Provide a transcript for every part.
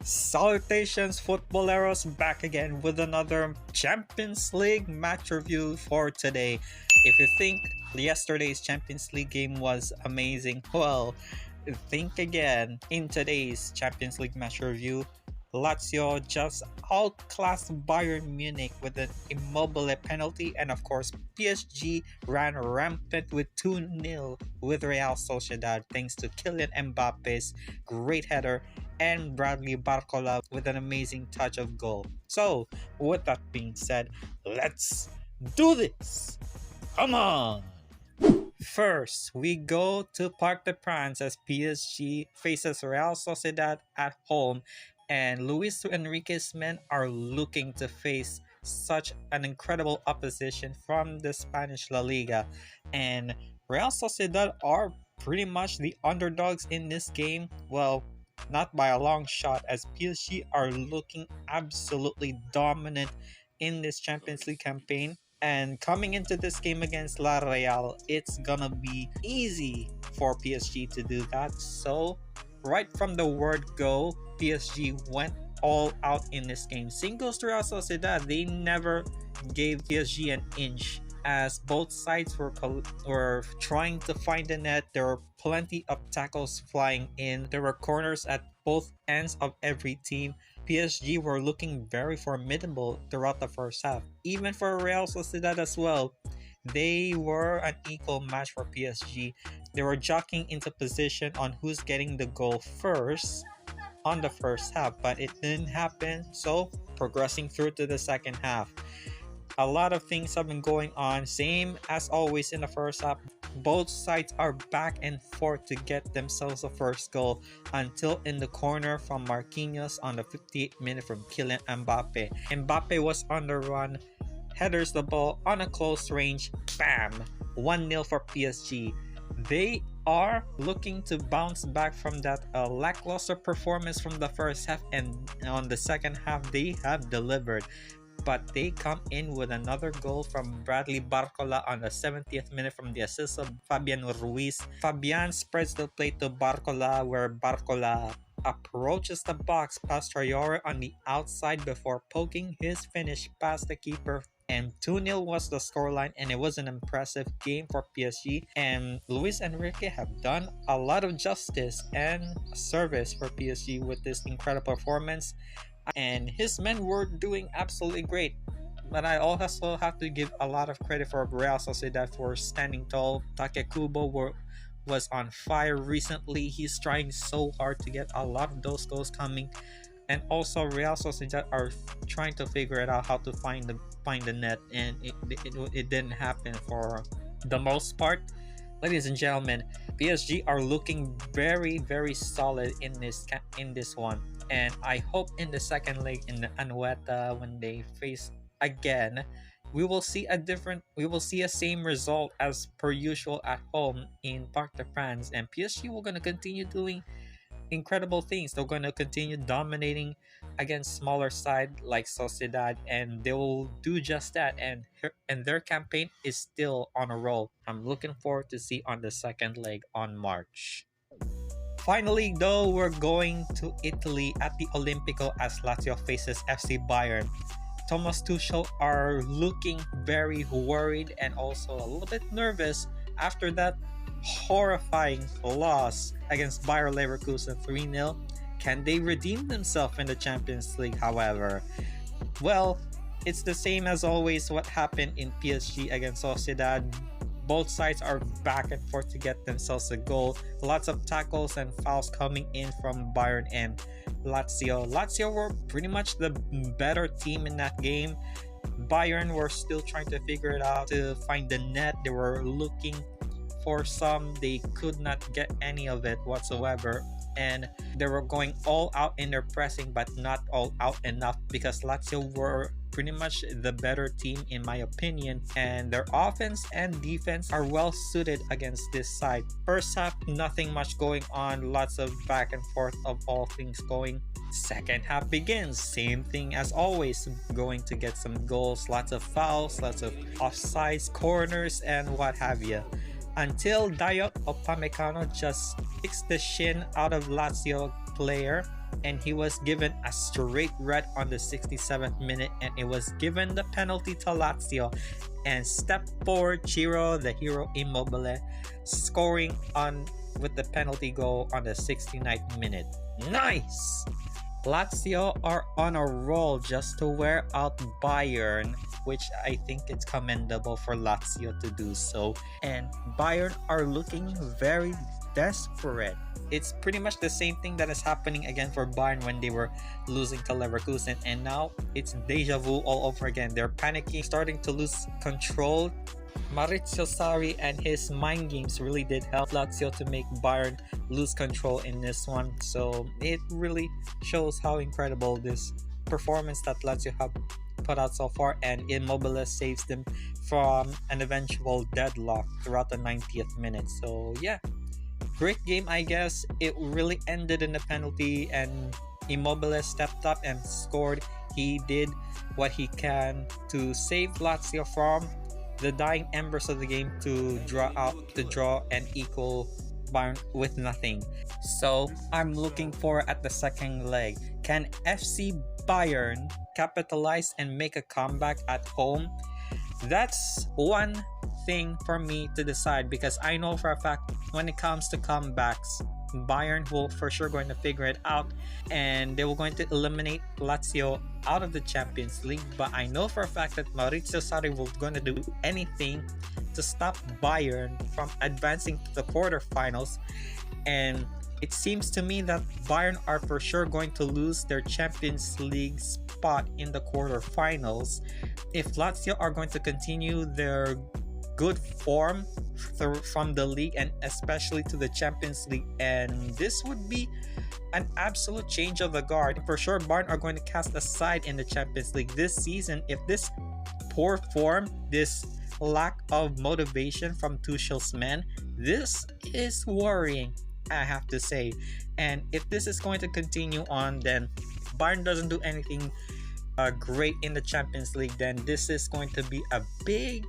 Salutations, Futboleros, back again with another Champions League match review for today. If you think yesterday's Champions League game was amazing, well, think again. In today's Champions League match review, Lazio just outclassed Bayern Munich with an Immobile penalty, and of course PSG ran rampant with 2-0 with Real Sociedad thanks to Kylian Mbappe's great header and Bradley Barcola with an amazing touch of goal. So with that being said, let's do this! Come on! First, we go to Parc des Princes as PSG faces Real Sociedad at home, and Luis Enrique's men are looking to face such an incredible opposition from the Spanish La Liga, and Real Sociedad are pretty much the underdogs in this game. Well, not by a long shot, as PSG are looking absolutely dominant in this Champions League campaign. And coming into this game against La Real, it's gonna be easy for PSG to do that. So right from the word go, PSG went all out in this game. Same goes to Real Sociedad. They never gave PSG an inch, as both sides were trying to find the net. There were plenty of tackles flying in. There were corners at both ends of every team. PSG were looking very formidable throughout the first half. Even for Real Sociedad as well, they were an equal match for PSG. They were jockeying into position on who's getting the goal first on the first half, but it didn't happen. So progressing through to the second half, a lot of things have been going on, same as always in the first half. Both sides are back and forth to get themselves a first goal, until in the corner from Marquinhos on the 58th minute from Kylian Mbappe. Mbappe was on the run, headers the ball on a close range, bam! 1-0 for PSG. They are looking to bounce back from that lackluster performance from the first half, and on the second half they have delivered. But they come in with another goal from Bradley Barcola on the 70th minute from the assist of Fabian Ruiz. Fabian spreads the play to Barcola, where Barcola approaches the box past Traore on the outside before poking his finish past the keeper. And 2-0 was the scoreline, and it was an impressive game for PSG. And Luis Enrique have done a lot of justice and service for PSG with this incredible performance. And his men were doing absolutely great. But I also have to give a lot of credit for Real Sociedad for standing tall. Takekubo was on fire recently. He's trying so hard to get a lot of those goals coming. And also Real Sociedad are trying to figure it out how to find the net, and it didn't happen for the most part. Ladies and gentlemen, PSG are looking very, very solid in this one, and I hope in the second leg in the Anoeta, when they face again, we will see a same result as per usual at home in Parc des Princes, and PSG will gonna continue doing incredible things. They're going to continue dominating against smaller side like Sociedad, and they will do just that, and their campaign is still on a roll. I'm looking forward to see on the second leg on March. Finally though, we're going to Italy at the Olimpico as Lazio faces FC Bayern. Thomas Tuchel are looking very worried and also a little bit nervous after that horrifying loss against Bayer Leverkusen 3-0. Can they redeem themselves in the Champions League, however? Well, it's the same as always what happened in PSG against Sociedad. Both sides are back and forth to get themselves a goal. Lots of tackles and fouls coming in from Bayern and Lazio. Lazio were pretty much the better team in that game. Bayern were still trying to figure it out to find the net. They were looking for some, they could not get any of it whatsoever, and they were going all out in their pressing, but not all out enough, because Lazio were pretty much the better team in my opinion, and their offense and defense are well suited against this side. First half, nothing much going on, lots of back and forth of all things going. Second half begins, same thing as always, going to get some goals, lots of fouls, lots of offsides, corners, and what have you. Until Upamecano just kicks the shin out of Lazio player and he was given a straight red on the 67th minute, and it was given the penalty to Lazio. And step forward, Chiro, the hero Immobile, scoring on with the penalty goal on the 69th minute. Nice! Lazio are on a roll just to wear out Bayern, which I think it's commendable for Lazio to do so. And Bayern are looking very desperate. It's pretty much the same thing that is happening again for Bayern when they were losing to Leverkusen, and now it's deja vu all over again. They're panicking, starting to lose control. Maurizio Sarri and his mind games really did help Lazio to make Bayern lose control in this one. So it really shows how incredible this performance that Lazio have put out so far, and Immobile saves them from an eventual deadlock throughout the 90th minute. So yeah, great game, I guess. It really ended in a penalty, and Immobile stepped up and scored. He did what he can to save Lazio from the dying embers of the game to draw and equal Bayern with nothing. So I'm looking for at the second leg. Can FC Bayern capitalize and make a comeback at home? That's one thing for me to decide, because I know for a fact when it comes to comebacks, Bayern will for sure going to figure it out, and they will going to eliminate Lazio out of the Champions League. But I know for a fact that Maurizio Sarri will going to do anything to stop Bayern from advancing to the quarterfinals. And it seems to me that Bayern are for sure going to lose their Champions League spot in the quarterfinals if Lazio are going to continue their good form from the league and especially to the Champions League. And this would be an absolute change of the guard. For sure, Bayern are going to cast aside in the Champions League this season if this poor form, this lack of motivation from Tuchel's men, this is worrying, I have to say. And if this is going to continue on, then Bayern doesn't do anything great in the Champions League, then this is going to be a big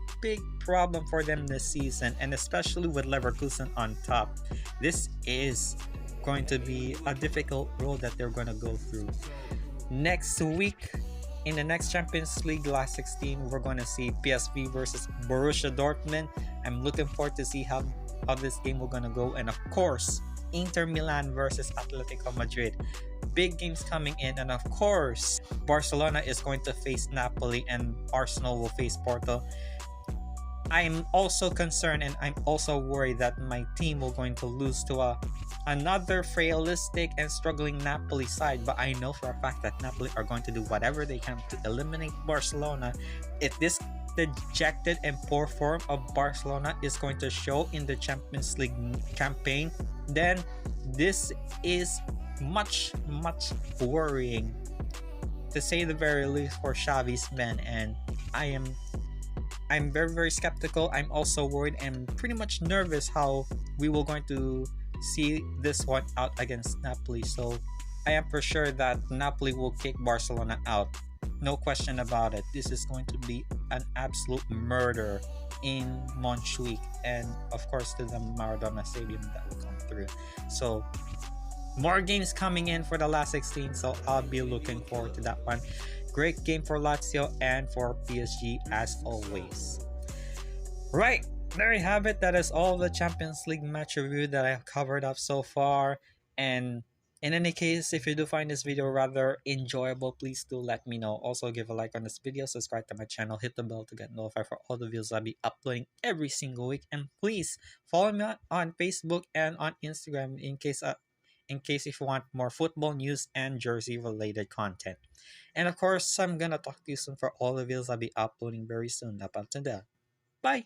problem for them this season, and especially with Leverkusen on top. This is going to be a difficult road that they're going to go through. Next week, in the next Champions League last 16, we're going to see PSV versus Borussia Dortmund. I'm looking forward to see how this game will going to go, and of course, Inter Milan versus Atletico Madrid. Big games coming in, and of course, Barcelona is going to face Napoli and Arsenal will face Porto. I'm also concerned and I'm also worried that my team will going to lose to another fatalistic and struggling Napoli side, but I know for a fact that Napoli are going to do whatever they can to eliminate Barcelona. If this dejected and poor form of Barcelona is going to show in the Champions League campaign, then this is much worrying, to say the very least, for Xavi's men. And I'm very skeptical. I'm also worried and pretty much nervous how we will going to see this one out against Napoli. So I am for sure that Napoli will kick Barcelona out, no question about it. This is going to be an absolute murder in Montjuic, and of course to the Maradona Stadium that will come through. So more games coming in for the last 16, so I'll be looking forward to that one. Great game for Lazio and for PSG as always. Right, there you have it. That is all the Champions League match review that I've covered up so far. And in any case, if you do find this video rather enjoyable, please do let me know. Also, give a like on this video, subscribe to my channel, hit the bell to get notified for all the videos I'll be uploading every single week. And please follow me on Facebook and on Instagram in case if you want more football news and jersey related content. And of course, I'm gonna talk to you soon for all the videos I'll be uploading very soon. Up until then, bye!